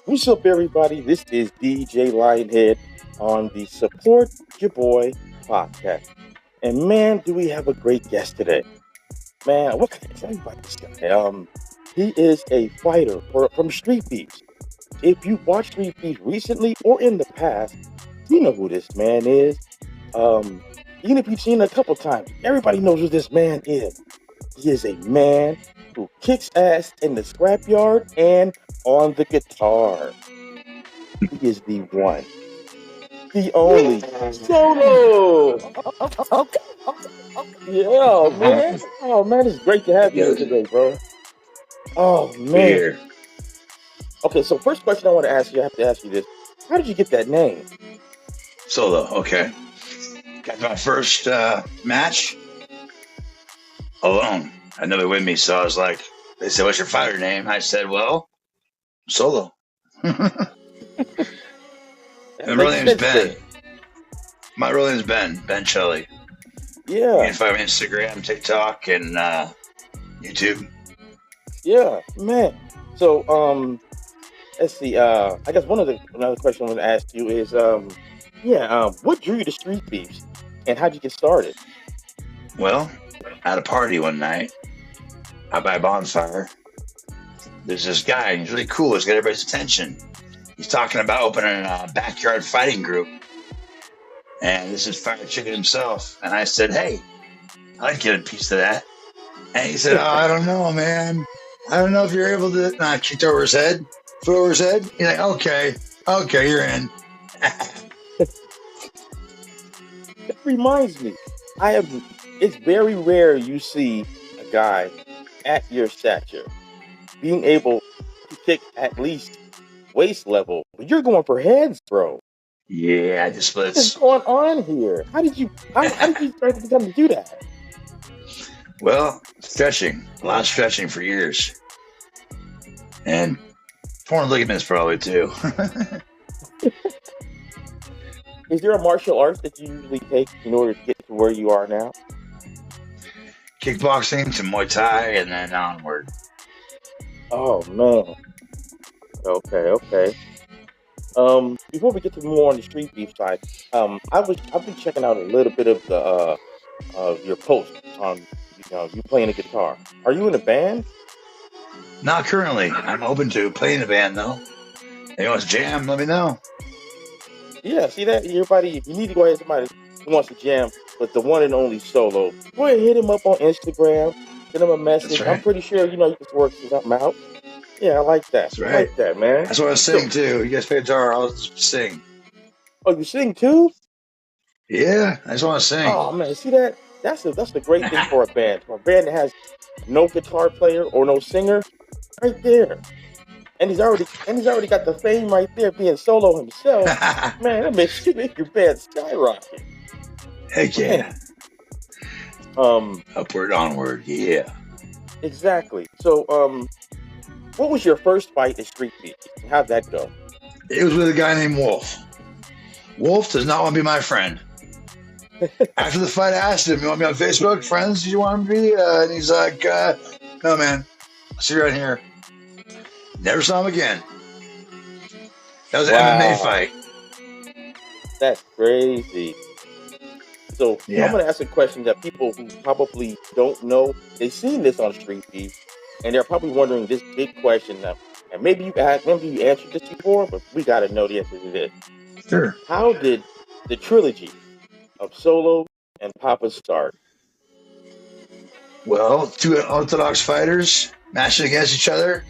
What's up, everybody? This is DJ Lionhead on the Support Your Boy podcast. And man, do we have a great guest today. Man, what can I tell you about this guy? He is a fighter from Street Beefs. If you watched Street Beefs recently or in the past, you know who this man is. Even if you've seen it a couple times, everybody knows who this man is. He is a man who kicks ass in the scrapyard and on the guitar. He is the one, the only solo. Yeah, man. Oh man, it's great to have you here today, bro. Oh man. Here. Okay, so first question I want to ask you, I have to ask you this: how did you get that name? Solo, okay. Got my first match alone. I had nobody with me, so I was like, they said, "What's your fighter name?" I said, "Well, Solo." My real name's Ben. My real name's Ben Shelley. Yeah. You can find me on Instagram, TikTok, and YouTube. Yeah, man. So, let's see. I guess another question I want to ask you is, what drew you to Street Beefs, and how'd you get started? Well, at a party one night, out by a bonfire, there's this guy. He's really cool. He's got everybody's attention. He's talking about opening a backyard fighting group. And this is Fire Chicken himself. And I said, "Hey, I'd like to get a piece of that." And he said, "Oh, I don't know, man. I don't know if you're able to." And I kicked over his head, foot over his head. He's like, okay, you're in. That reminds me, it's very rare you see a guy at your stature being able to kick at least waist level, but you're going for heads, bro. Yeah, I just What is going on here? How did you start to come to do that? Well, stretching. A lot of stretching for years. And torn ligaments probably too. Is there a martial arts that you usually take in order to get to where you are now? Kickboxing to Muay Thai and then onward. Oh man. Okay. Before we get to more on the Street Beef side, I've been checking out a little bit of the your posts on you playing the guitar. Are you in a band? Not currently. I'm open to playing a band though. If you want to jam, let me know. Yeah, see that? Everybody, if you need to go ahead somebody who wants to jam with the one and only Solo, go ahead and hit him up on Instagram, send him a message. That's right. I'm pretty sure you can work something out. Yeah, I like that. That's right. I like that, man. That's what I sing too. You guys play guitar, I'll sing. Oh, you sing too? Yeah, I just want to sing. Oh man, see that? That's the great thing for a band. For a band that has no guitar player or no singer, right there. And he's already got the fame right there, being Solo himself. Man, that makes your band skyrocket. Heck yeah. Upward, onward, yeah. Exactly. So, what was your first fight at Street Beef? How'd that go? It was with a guy named Wolf. Wolf does not want to be my friend. After the fight, I asked him, "You want me on Facebook? Friends, do you want to be?" And he's like, "No, man. I'll see you right here." Never saw him again. That was an MMA fight. That's crazy. So Yeah. I'm going to ask a question that people who probably don't know, they've seen this on Street Beef, and they're probably wondering this big question now. And maybe you answered this before, but we got to know the answer to this. Sure. How did the trilogy of Solo and Papa start? Well, two Orthodox fighters matching against each other.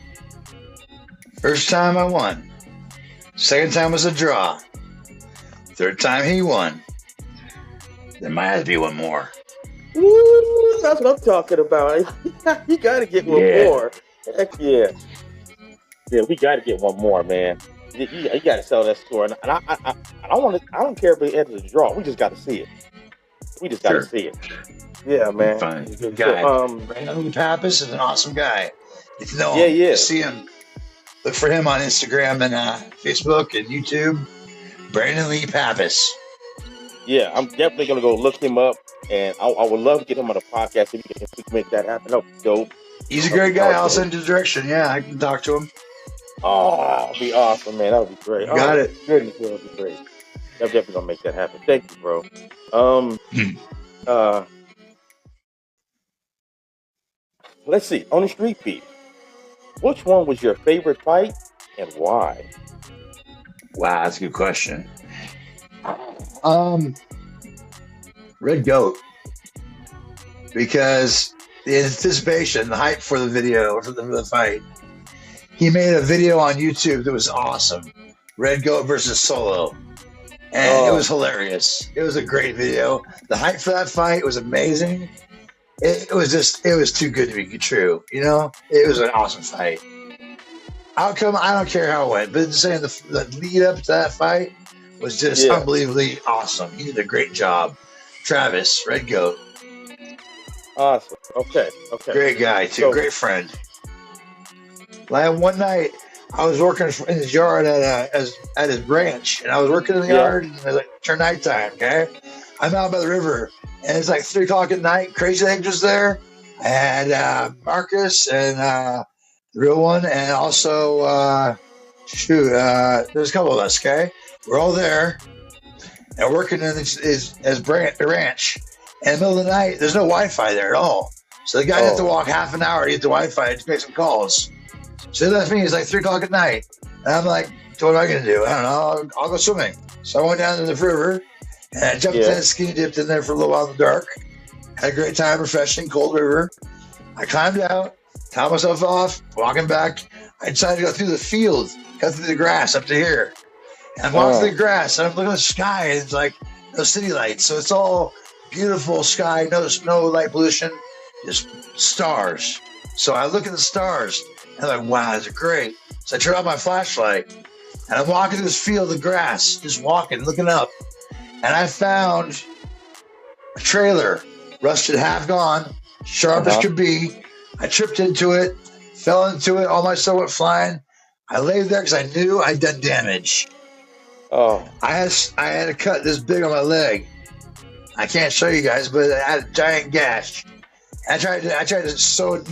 First time I won. Second time was a draw. Third time he won. There might have to be one more. Woo, that's what I'm talking about. You got to get one more. Heck yeah. Yeah, we got to get one more, man. You got to sell that store. And I don't care if it enters a draw. We just got to see it. We just got to see it. Yeah, man. Fine. Good guy. Brandon Pappas is an awesome guy. If you know him, yeah. See him. Look for him on Instagram and Facebook and YouTube. Brandon Lee Pappas. Yeah, I'm definitely going to go look him up. And I would love to get him on the podcast if we can make that happen. Oh, dope. He's a great guy. I'll send you the direction. Yeah, I can talk to him. Oh, that'd be awesome, man. That would be great. You Oh got my it. goodness, that would be great. I'm definitely gonna make that happen. Thank you, bro. Um, uh, let's see. On the street beef, which one was your favorite fight and why? Wow, that's a good question. Um, Red Goat, because the anticipation, the hype for the video for the fight. He made a video on YouTube that was awesome. Red Goat versus Solo. And it Oh, was hilarious. It was a great video. The hype for that fight was amazing. It was too good to be true. You know, it was an awesome fight. Outcome, I don't care how it went, but just saying the lead up to that fight was just yeah. unbelievably awesome. He did a great job. Travis, Red Goat, Awesome. Okay. Okay. great guy too, So, great friend. Like one night, I was working in his yard at his ranch, and I was working in the yeah. yard, and it was like turn nighttime. Okay, I'm out by the river, and it's like 3 o'clock at night. Crazy Eggs was there, and Marcus and the real one, and also there's a couple of us. Okay, we're all there and working in his ranch. And in the middle of the night, there's no Wi-Fi there at all. So the guy had to Oh, walk half an hour to get the Wi-Fi to make some calls. So he left me. It's like 3 o'clock at night, and I'm like, "So what am I going to do? I don't know. I'll go swimming." So I went down to the river, and I jumped yeah. in, skinny dipped in there for a little while in the dark. Had a great time, refreshing, cold river. I climbed out, towed myself off, walking back. I decided to go through the field, cut through the grass up to here. And I'm walking through Oh, the grass, and I'm looking at the sky, and it's like no city lights. So it's all beautiful sky, no light pollution, just stars. So I look at the stars, and I'm like, wow, that's great. So I turn on my flashlight, and I'm walking through this field of grass, just walking, looking up. And I found a trailer, rusted, half gone, uh sharp as huh. could be. I tripped into it, fell into it, all my stuff went flying. I laid there because I knew I'd done damage. Oh, I had a cut this big on my leg. I can't show you guys, but I had a giant gash. I tried to sew it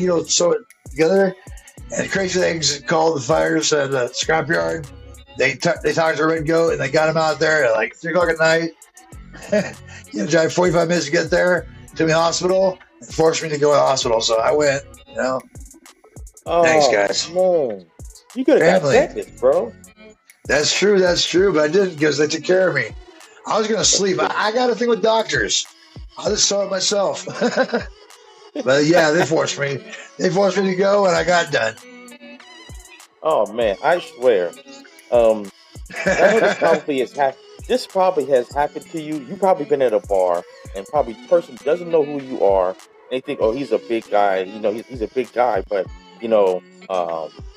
together. And Crazy Legs called the fires at the Scrapyard. They talked to Red Goat, and they got him out there at like 3 o'clock at night. Drive 45 minutes to get there to the hospital, and forced me to go to the hospital. So I went. Thanks, oh, guys. man. You could have got Family. tetanus, bro. That's true. That's true. But I didn't because they took care of me. I was gonna sleep. I got a thing with doctors. I'll just sew it myself. But yeah, they forced me. They forced me to go, and I got done. Oh man, I swear. Um, I know this probably has happened to you. You probably been at a bar and probably the person doesn't know who you are. And they think, oh, he's a big guy. You know, he's a big guy, but you know,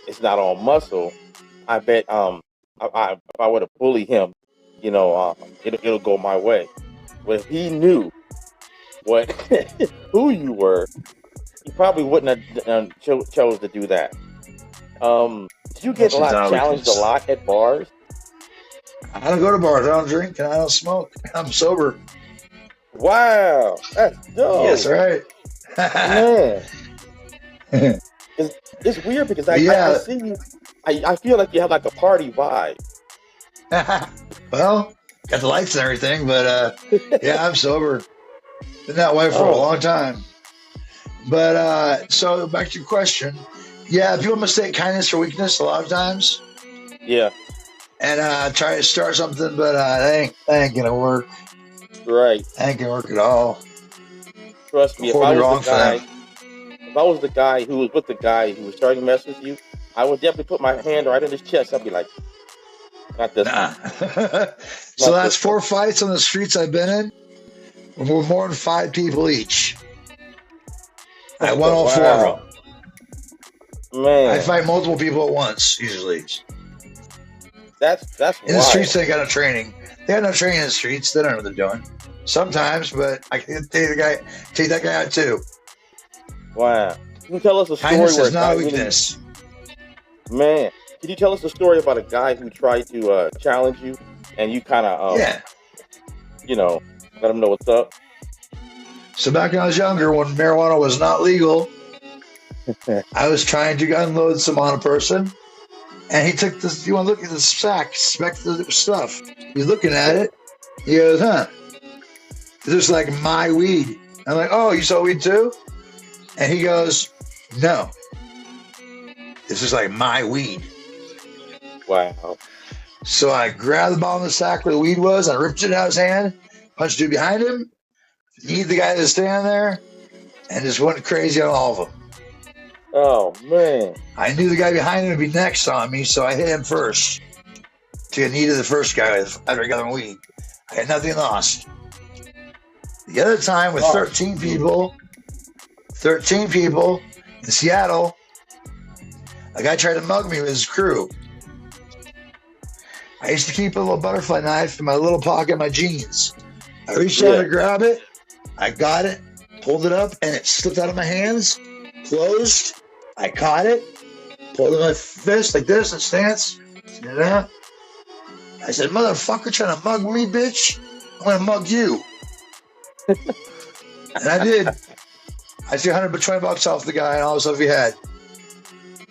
it's not all muscle. I bet if I were to bully him, it'll go my way. But if he knew what who you were, he probably wouldn't have chose to do that. Did you get That's just our challenged a weakness. lot at bars? I don't go to bars. I don't drink, and I don't smoke. I'm sober. Wow, that's Yes, dope, right. man. It's weird because I Yeah. see you. I feel like you have like a party vibe. Well, got the lights and everything, but yeah, I'm sober. Been that way for a Oh, long time. But so back to your question. Yeah, people mistake kindness for weakness a lot of times, yeah, and try to start something, but that ain't gonna work. right. That ain't gonna work at all. Trust me. It'll horribly wrong for them. If I was the guy who was with the guy who was starting to mess with you, I would definitely put my hand right in his chest. I'd be like, not this Nah. one, So not that's this one. 4 fights on the streets I've been in. With more than 5 people each. I won all 4 of Wow, them. I man, fight multiple people at once, usually. that's In the streets, wild. they got no training. They have no training in the streets. They don't know what they're doing. Sometimes, but I can take that guy out too. Wow. Can you tell us a story Kindness where a is not guy a really, weakness. man? Can you tell us a story about a guy who tried to challenge you, and you kind of Yeah. you know, let him know what's up? So back when I was younger, when marijuana was not legal, I was trying to unload some on a person, And he took this. You want to look at the sack, the stuff. He's looking at it. He goes, huh? This is like my weed. I'm like, oh, you saw weed too? And he goes, no. This is like my weed. Wow. So I grabbed the bottom of the sack where the weed was. I ripped it out of his hand, punched the dude behind him, kneed the guy that's standing there, and just went crazy on all of them. Oh, man. I knew the guy behind him would be next on me, so I hit him first to get knee to the first guy after I got him weed. I had nothing lost. The other time with 13 people in Seattle, a guy tried to mug me with his crew. I used to keep a little butterfly knife in my little pocket of my jeans. I reached out to grab it. I got it, pulled it up, and it slipped out of my hands, closed. I caught it, pulled it in my fist like this, in stance. I said, motherfucker, trying to mug me, bitch? I'm going to mug you. And I did. I took $120 off the guy and all the stuff he had.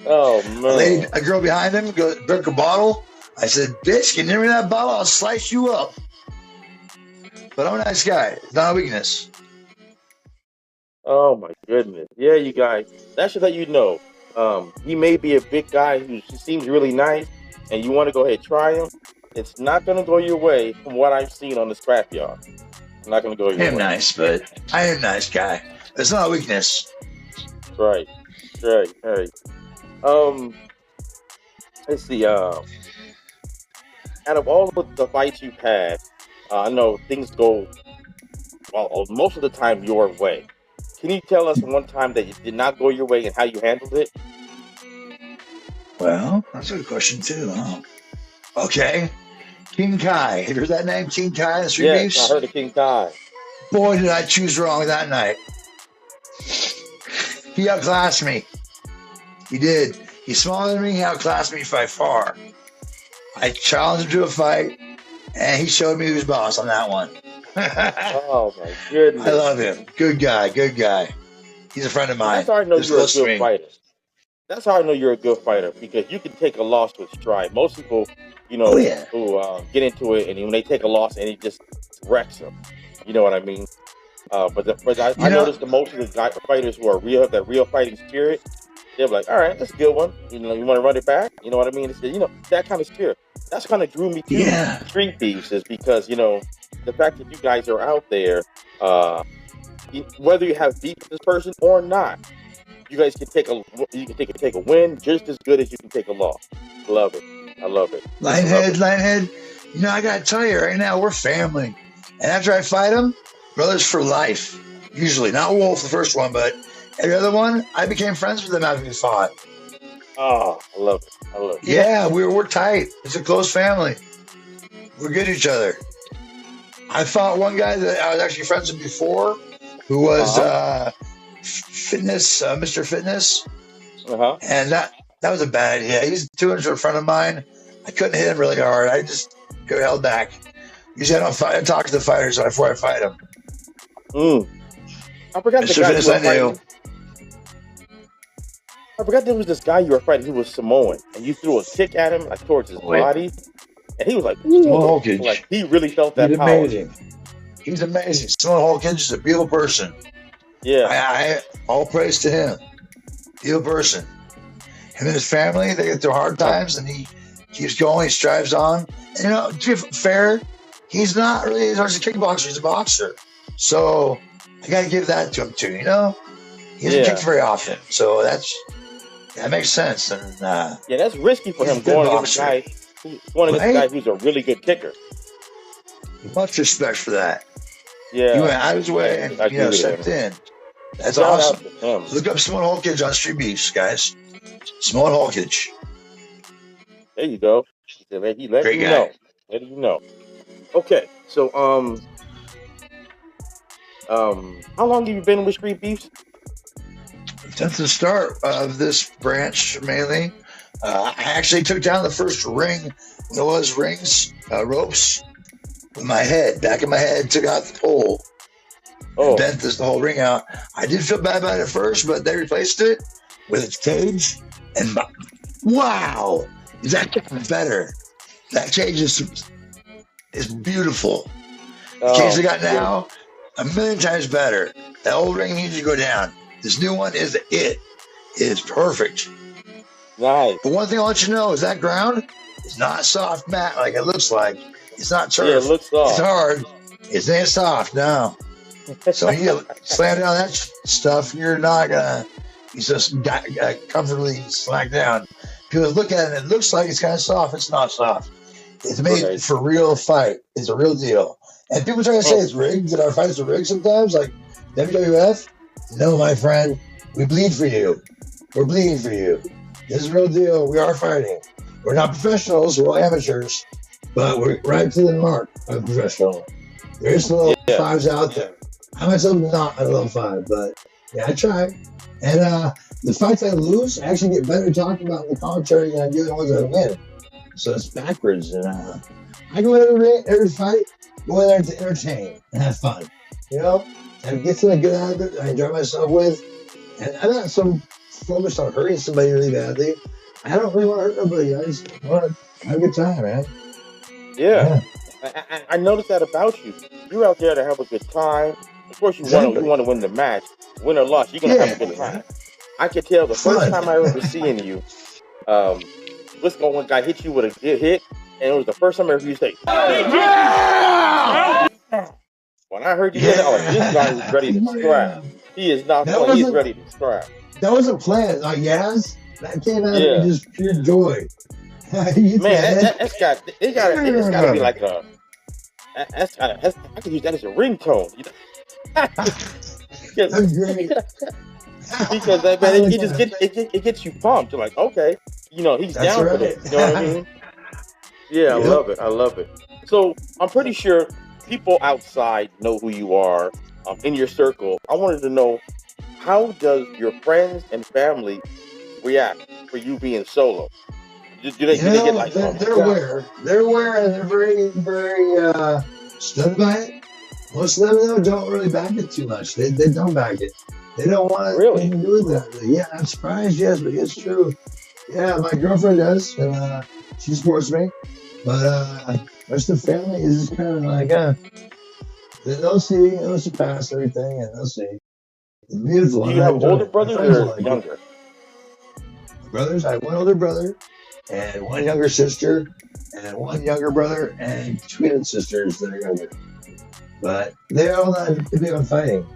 Oh, man. A girl behind him drank a bottle. I said, bitch, can you give me that bottle? I'll slice you up. But I'm a nice guy. It's not a weakness. Oh, my goodness. Yeah, you guys. That should let you know. He may be a big guy who seems really nice, and you want to go ahead and try him. It's not going to go your way from what I've seen on the Scrapyard. It's not going to go your way. I am nice, but I am a nice guy. It's not a weakness. Right. Let's see. Out of all of the fights you've had, I know things go, well, most of the time your way. Can you tell us one time that it did not go your way and how you handled it? Well, that's a good question too. Huh? Okay. King Kai. Have you heard that name? King Kai, the Street Beefs? I heard of King Kai. Boy, did I choose wrong that night. He outclassed me. He did. He's smaller than me. He outclassed me by far. I challenged him to a fight, and he showed me who's boss on that one. Oh, my goodness. I love him. Good guy. He's a friend of mine. That's how I know you're a good fighter. That's how I know you're a good fighter, because you can take a loss with stride. Most people, who get into it, and when they take a loss, and it just wrecks them. You know what I mean? But I noticed the most of the fighters who are that real fighting spirit, they're like, all right, that's a good one. You want to run it back? You know what I mean? It's, that kind of spirit. That's kind of drew me to Street Beefs, is because, the fact that you guys are out there, whether you have beef with this person or not, you guys can take a win just as good as you can take a loss. Love it. I love it. Lionhead. I got to tell you right now, we're family. And after I fight him, brothers for life. Usually. Not Wolf, the first one, but every other one, I became friends with them after we fought. Oh, I love it. Yeah, we're tight. It's a close family. We're good to each other. I fought one guy that I was actually friends with before, who was Fitness, Mr. Fitness. And that was a bad idea. He's a 200 friend of mine. I couldn't hit him really hard. I just got held back. Usually I talk to the fighters before I fight them. I forgot Mr. Fitness, I knew. I forgot there was this guy you were fighting who was Samoan, and you threw a kick at him towards his body, and he was like, like he really felt that power. Amazing. He's amazing. Simon Hawkins is a beautiful person. Yeah. I all praise to him. Beautiful person. Him and his family, they get through hard times, and he keeps going. He strives on. And, to be fair, he's not really as hard as a kickboxer. He's a boxer. So I got to give that to him too. He doesn't kick very often. So that makes sense. And that's risky for him going against a guy who's a really good kicker. Much respect for that. Yeah, he went out of his way and stepped in. That's awesome. Look up Simone Hawkins on Street Beefs, guys. Simone Hawkins. There you go. He let you know. Letting you know. Okay, so how long have you been with Street Beefs? Since the start of this branch, mainly. I actually took down the first ring. There was ropes. With my head, back of my head, took out the pole. Bent the whole ring out. I did feel bad about it at first, but they replaced it with its cage. And wow, That gets better. That change is beautiful. The case I Oh, got yeah. now, a million times better. That old ring needs to go down. This new one is it. It's perfect. Nice. But one thing I'll let you know is that ground is not soft mat like it looks like. It's not Yeah, it turf. looks It's off. hard. It's ain't soft. No. So you slam down that stuff, you're not gonna be just comfortably slack down. People look at it, and it looks like it's kind of soft. It's not soft. It's made Right. for real fight. It's a real deal. And people try to say Oh, it's rigged, that our fights are rigged sometimes, like WWF. No, my friend, we bleed for you. We're bleeding for you. This is a real deal. We are fighting. We're not professionals. We're all amateurs, but we're right to the mark of professional. There's some level yeah. fives out there. I myself am not a level five, but yeah, I try. And the fights I lose, I actually get better talking about in the commentary than I do the ones I win. So it's backwards. And I go in every fight, go in there to entertain and have fun, and get something good out of it I enjoy myself with. And I'm not so focused on hurting somebody really badly. I don't really want to hurt nobody. I just want to have a good time, man. Yeah. I noticed that about you. You're out there to have a good time. Of course, you Exactly. want to win the match, win or loss. You're gonna have a good time. I could tell the first Fun. time I remember seeing you, this one guy hit you with a good hit, and it was the first time I heard you say, "Yeah!" When I heard you say that, oh, this guy is ready to scrap. He is not playing. He is ready to scrap. That wasn't planned. Like, yes, that came out Yeah. of just pure joy. Man, it's got to be like a. I could use that as a ringtone. That's great. Because man, it gets you pumped. You're like, okay, he's That's down right. for this. You know what I mean? Yeah, Yep. I love it. So I'm pretty sure people outside know who you are in your circle. I wanted to know, how does your friends and family react for you being solo? Do they get like, oh my they're God? aware. They're aware, and they're very, very stunned by it. Most of them, though, don't really back it too much. They don't back it. They don't want Really? anything to do with that. Yeah, I'm surprised, yes, but it's true. Yeah, my girlfriend does, and she supports me. But the rest of the family is just kind of like, they'll see, they'll surpass everything, and they'll see. It's beautiful. Do you have older brothers or like younger? Brothers, I have one older brother and one younger sister, and one younger brother and twin sisters that are younger. But they're all not big on fighting.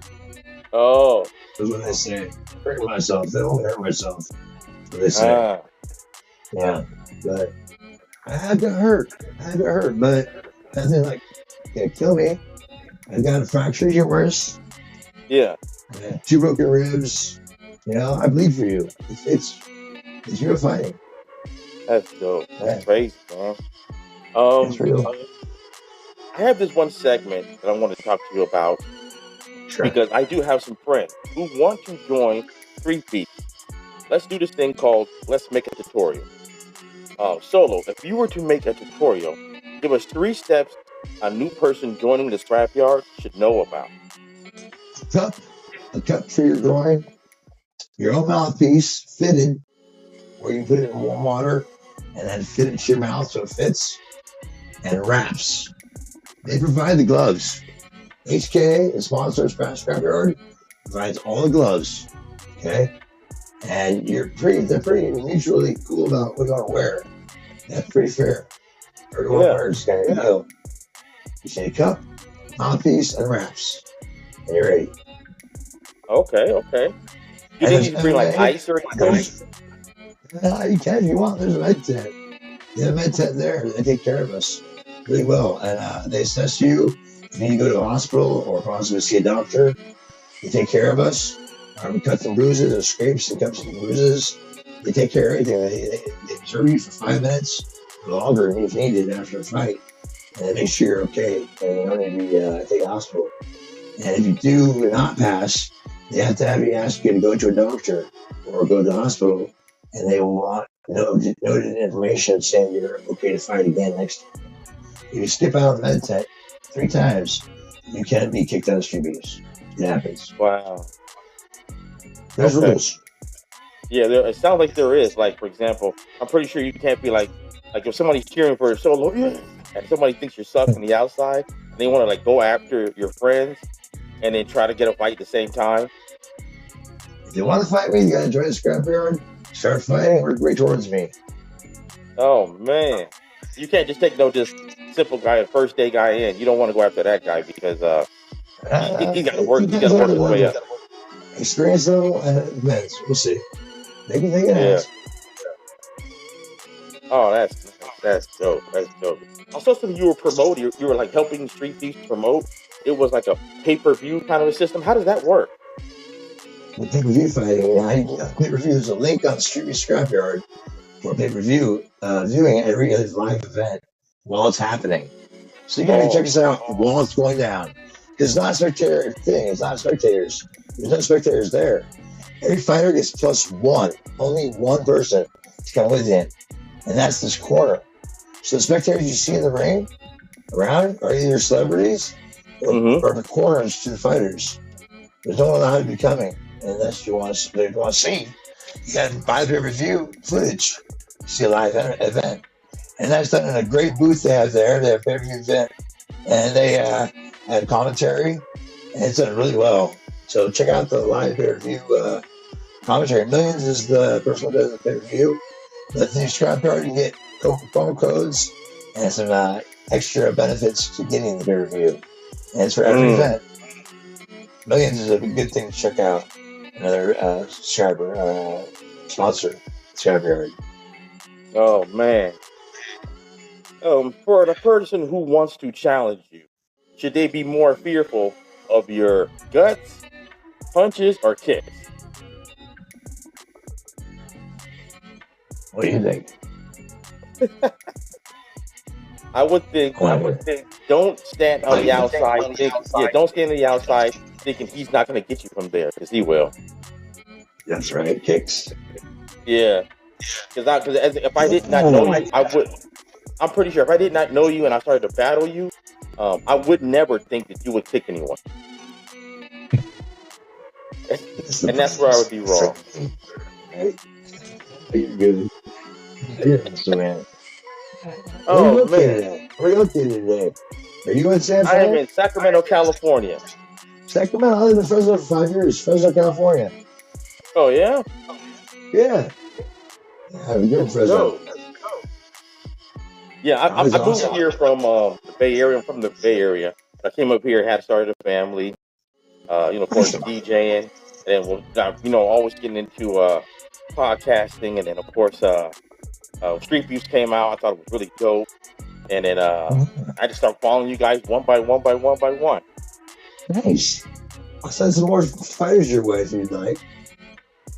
Oh. That's what they say. Hurt myself. They don't hurt myself. That's what they say. Yeah. But I had to hurt. But nothing like, kill me. I got a fractured humerus. Yeah. 2 broken ribs. I bleed for you. It's real fighting. That's dope. That's crazy, man. It's real. I have this one segment that I want to talk to you about. Sure. Because I do have some friends who want to join 3 feet. Let's do this thing called Let's Make a Tutorial. Solo, if you were to make a tutorial, give us 3 steps a new person joining the Scrapyard should know about. A cup for your groin, your own mouthpiece fitted, where you put it in warm water and then fit it to your mouth so it fits, and wraps. They provide the gloves. HK, the sponsor of Scrapyard, provides all the gloves. Okay? And they're pretty mutually cool about what you want to wear. That's pretty fair. Everyone wears kind of go. You say cup, mouthpiece, and wraps. And you're ready. Okay. You think you can bring like ice or anything? You can if you want. There's a med tent. There's a med tent there. They take care of us really well. And they assess you. If you need to go to a hospital or possibly see a doctor, they take care of us. We cut some bruises and scrapes and cuts and bruises. They take care of everything. They observe you for 5 minutes or longer if needed after a fight. And they make sure you're okay. And you don't need to be take a hospital. And if you do not pass, they have to have you ask you to go to a doctor or go to the hospital. And they will want noted information saying you're okay to fight again next time. If you skip out of the med tent 3 times, you can't be kicked out of street beats. It happens. Wow. There's rules. Yeah, it sounds like there is. Like, for example, I'm pretty sure you can't be like if somebody's cheering for a solo, yeah, and somebody thinks you're suck from the outside, and they want to like go after your friends, and then try to get a fight at the same time. If you want to fight me, you got to join the scrapyard. Start fighting. Work right towards me. Oh man, you can't just take no just simple guy, a first day guy in. You don't want to go after that guy because he got to work. It He got depends to on work the his way level, up. experience level, and it depends. We'll see. They can Yeah. ask. Oh, that's dope. That's dope. I saw something you were promoting. You were like helping Street Thieves promote. It was like a pay-per-view kind of a system. How does that work? The pay-per-view fighting. Pay-per-view. There's a link on Street Scrapyard for pay-per-view viewing every live event while it's happening. So you gotta check this out while it's going down. It's not a spectator thing. It's not spectators. There's no spectators there. Every fighter gets plus one. Only one person to come with him, and that's this corner. So the spectators you see in the ring around are either celebrities or the corners to the fighters. There's no one allowed to be coming unless you want to see. You got to buy the pay-per-view footage to see a live event. And that's done in a great booth they have there. They have pay-per-view event, and they had commentary, and it's done really well. So check out the live pay-per-view commentary. Millions is the person who does the pay-per-view. But the Scrapyard, you get promo codes and some extra benefits to getting the pay-per-view. And it's for every event. Millions is a good thing to check out. Another subscriber, sponsor, Scrapyard. Oh man. For the person who wants to challenge you, should they be more fearful of your guts, punches, or kicks? What do you think? I would think don't stand on the outside. Don't stand on the outside thinking he's not going to get you from there because he will. That's right, kicks. Yeah, because if I did not know you, I would. I'm pretty sure if I did not know you and I started to battle you, I would never think that you would kick anyone. And that's where I would be wrong. You're good. Man. Oh man, where are you located today? Are you in San I am Fran? in Sacramento, California. Sacramento. I lived in Fresno for 5 years. Fresno, California. Oh yeah. Yeah. You're in Fresno. Yeah, I moved here from the Bay Area. I'm from the Bay Area. I came up here, had started a family. Of course, DJing, and then always getting into podcasting, and then of course, Street Views came out. I thought it was really dope, and then I just started following you guys one by one by one by one. Nice. I'll send some more fighters your way if you'd like.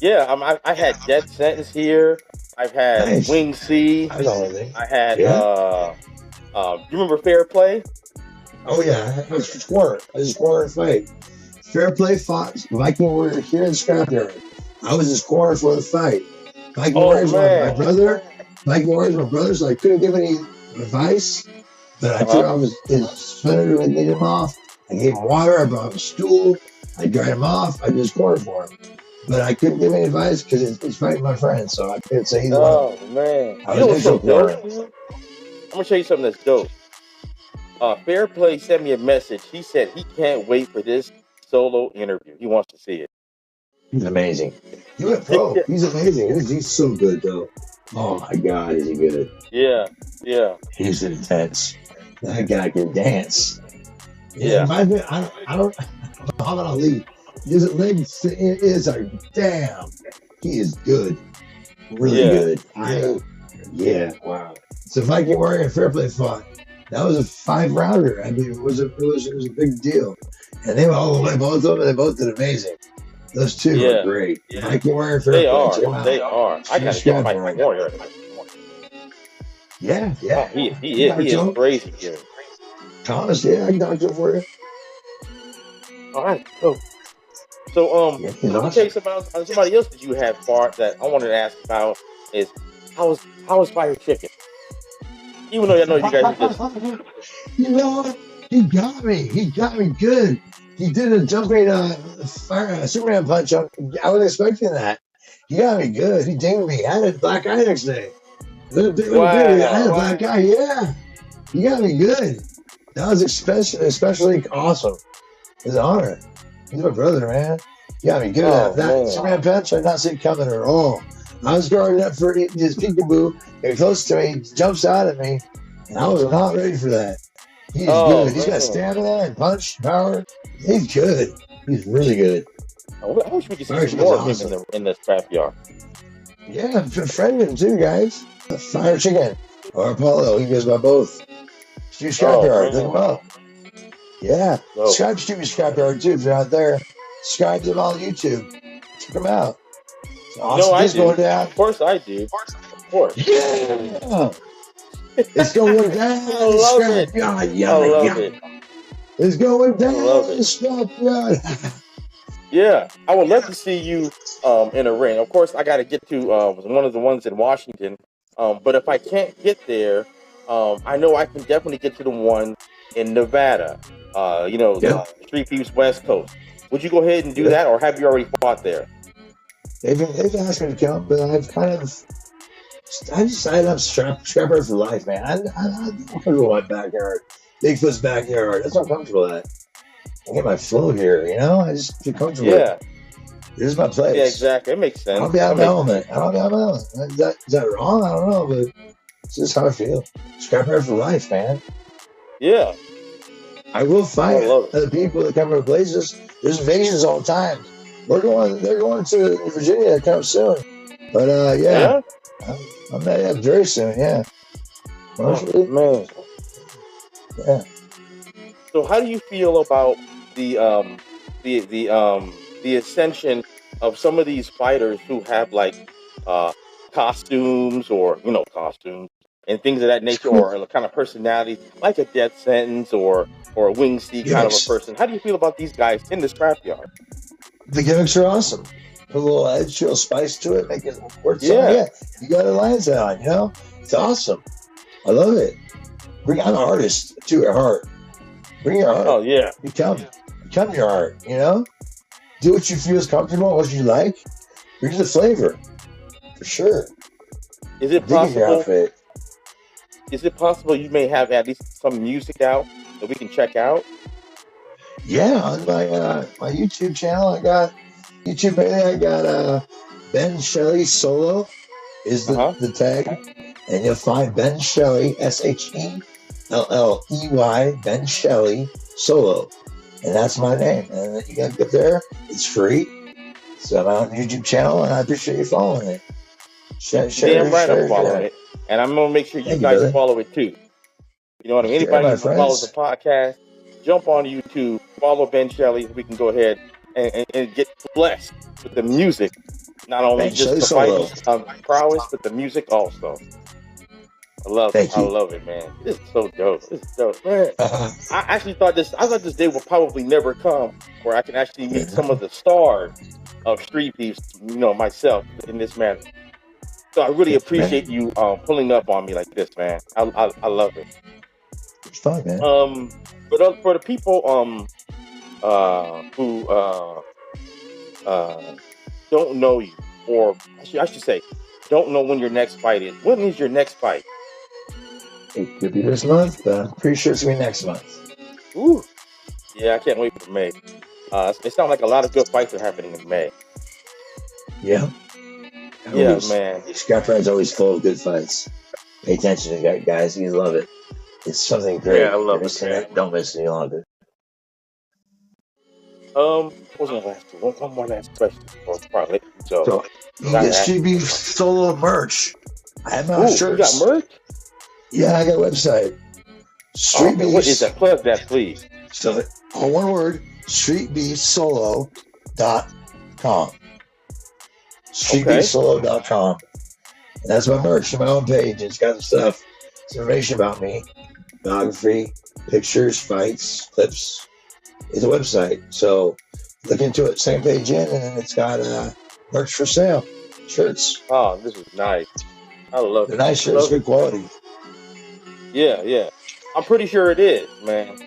Yeah, I had Death Sentence here. I've had Wing C. I had you remember Fairplay? Oh yeah, I was his corner fight. Fairplay fought Viking Warrior here in Scrapyard. I was his corner for the fight. Viking Warrior's my brother. Viking Warrior's my brother, so I couldn't give any advice. But I took off his sweater and laid him off. I gave him water. I brought him a stool. I dried him off. I did his corner for him. But I couldn't give any advice because he's fighting my friend, so I couldn't say either one. Oh man, you know what's so dope? I'm gonna show you something that's dope. Fairplay sent me a message. He said he can't wait for this solo interview. He wants to see it. He's amazing. He went pro. He's amazing. He's so good though. Oh my God, is he good? Yeah. He's intense. That guy can dance. Yeah. I don't. Muhammad Ali. His legs is like, damn. He is good. Really good. Wow. So Viking Warrior and Fairplay fought. That was a 5-rounder. I mean, it was a big deal. And they went all the way, both of them, and they both did amazing. Those two are great. Yeah. Viking Warrior and Fairplay. They are. I gotta get Viking Warrior. Yeah. Oh, he is crazy good. Thomas, I can talk to him for you. All right. So let me tell you about somebody else that you had fought that I wanted to ask about is how was Fire Chicken? Even though I know you guys are just he got me. He got me good. He did a jumping Superman punch. I was expecting that. He got me good. He dinged me. I had a black eye next day. Little beard. I had a Wow. black eye. Yeah. He got me good. That was especially awesome. It's an honor. He's my brother, man. He got me good. Oh, That man. Superman punch I did not see it coming at all. I was guarding up for his peekaboo. Getting close to me. He jumps out at me. And I was not ready for that. He's Oh, good. He's got man. stamina and punch power. He's good. He's really good. I wish we could see Fire some Chicken's more of awesome. him in the scrapyard. Yeah, I'm friending him too, guys. Fire Chicken or Apollo. He goes by both. Stu Scrapyard. Look him up. Yeah. Oh. Subscribe to Stupid Scrapyard too if you're out there. Subscribe to them on YouTube. Check them out. It's awesome. I It's do. going down. Of course I do. Of course. Yeah. It's going down. I love it. Scrapyard. I love it. It's going down. I love it. Scrapyard. Yeah, I would love to see you in a ring. Of course, I got to get to one of the ones in Washington. But if I can't get there, I know I can definitely get to the one in Nevada. The Street Peeps West Coast. Would you go ahead and do that, or have you already fought there? They've asked me to come, but I decided I'm scrapper for life, man. I'm comfortable in my backyard. Bigfoot's backyard. That's what I'm comfortable at. I get my flow here, I just feel comfortable. Yeah. This is my place. Yeah, exactly. It makes sense. I'll be out of my element. Is that wrong? I don't know, but it's just how I feel. Scrapper for life, man. Yeah. I will fight other people that come from places. There's invasions all the time. They're going to Virginia to come soon. But yeah. I'm heading up very soon, yeah. Oh, man. Yeah. So how do you feel about the ascension of some of these fighters who have like costumes and things of that nature, or a kind of personality like a Death Sentence or a Wing C kind of a person? How do you feel about these guys in the scrapyard? The gimmicks are awesome. Put a little edge, a little spice to it, make it worth something. Yeah. You got a lines on, It's awesome. I love it. I'm an artist too at heart. Bring your art. Oh yeah. Become your art, Do what you feel is comfortable, what you like. Bring the flavor. For sure. Is it possible? Is it possible you may have at least some music out that we can check out? Yeah, on my YouTube channel, I got Ben Shelley Solo is the tag, and you'll find Ben Shelley SHELLEY Ben Shelley Solo, and that's my name. And you gotta get there. It's free. So I'm on YouTube channel, and I appreciate you following it. I'm following it, and I'm gonna make sure you guys follow it too. You know what I mean? Anybody who follows the podcast, jump on YouTube, follow Ben Shelley. We can go ahead and get blessed with the music, not only just the fighting prowess, but the music also. I love it, man. This is so dope. This is dope, man. I actually thought this day would probably never come, where I can actually meet some of the stars of Street Peeps, myself in this manner. So I really appreciate you pulling up on me like this, man. I love it. It's fun, man. But for the people who don't know you, or I should say, don't know when your next fight is. When is your next fight? It could be this month, but I'm pretty sure it's going to be next month. Ooh. Yeah, I can't wait for May. It sounds like a lot of good fights are happening in May. Yeah. Yeah, man. Scrapyard's always full of good fights. Pay attention to that, guys. You love it. It's something great. Yeah, I love it, man. Don't miss any longer. What was my last one more last question before probably. So you get Street Beef Solo merch. I have my shirts. You got merch? Yeah, I got a website. Street Beef. What is that? Plug that, please. So, all one word, streetbeefsolo.com. Streetbeefsolo.com. And that's my merch on my own page. It's got some stuff. It's information about me. Biography, pictures, fights, clips. It's a website. So look into it. Same page in, and it's got merch for sale. Shirts. Oh, this is nice. I love it. They're nice shirts, good quality. Yeah. I'm pretty sure it is, man.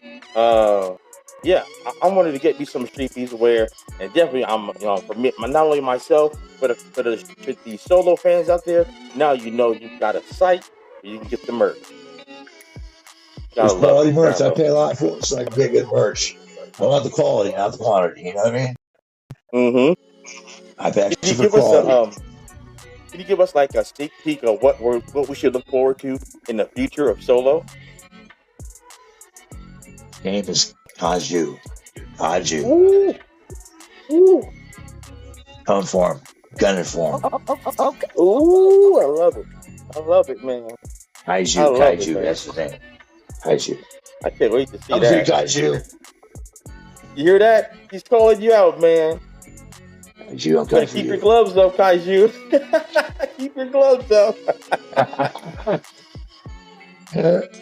Yeah, I wanted to get me some Street Peeps to wear. And definitely, for me, not only myself, but for the solo fans out there, now you know you've got a site where you can get the merch. It's Gotta love quality it. merch. I pay a lot for it so I can get good merch. I want the quality, not the quantity. You know what I mean? Mm-hmm. I pay Can extra you for give us quality. like a sneak peek of what we should look forward to in the future of solo? Name is Kaju. Kaju. Ooh, ooh, Come for him. Gunning for him. okay. Ooh, I love it, man. I Kaiju. love it, Kaiju. man. That's his name. Kaiju. I can't wait to see Come see that. Kaiju. You hear that? He's calling you out, man. Kaiju, I'm You better coming for keep your you. gloves up, Kaiju. Keep your gloves up.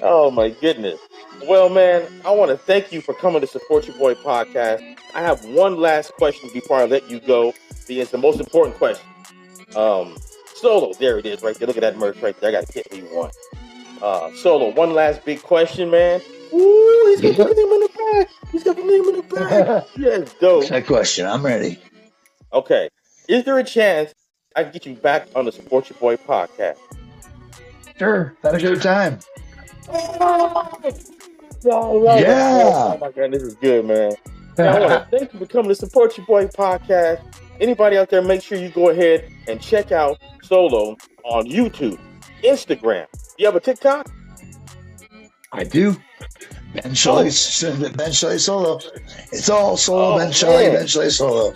Oh my goodness. Well, man, I want to thank you for coming to Support Your Boy podcast. I have one last question before I let you go. It's the most important question. Solo, there it is, right there. Look at that merch right there. I gotta get me one. Solo, one last big question, man. Ooh, he's got the name in the back. He's got the name in the back. Yes, What's dope. that question? I'm ready. Okay. Is there a chance I can get you back on the Support Your Boy podcast? Sure. Had a good time. I love it. Yeah. Oh my god, this is good, man. Now I want to thank you for coming to Support Your Boy podcast. Anybody out there, make sure you go ahead and check out Solo on YouTube, Instagram. You have a TikTok? I do. Ben Shelley Solo. It's all solo. Ben Shelley, Man. Ben Shelley Solo.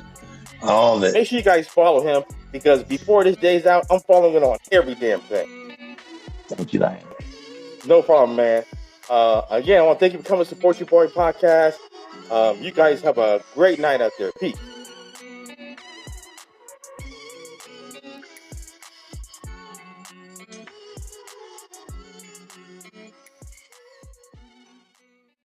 All of it. Make sure you guys follow him because before this day's out, I'm following it on every damn thing. Thank you, Lion. No problem, man. Again, I want to thank you for coming to Support Your Boy podcast. You guys have a great night out there. Peace.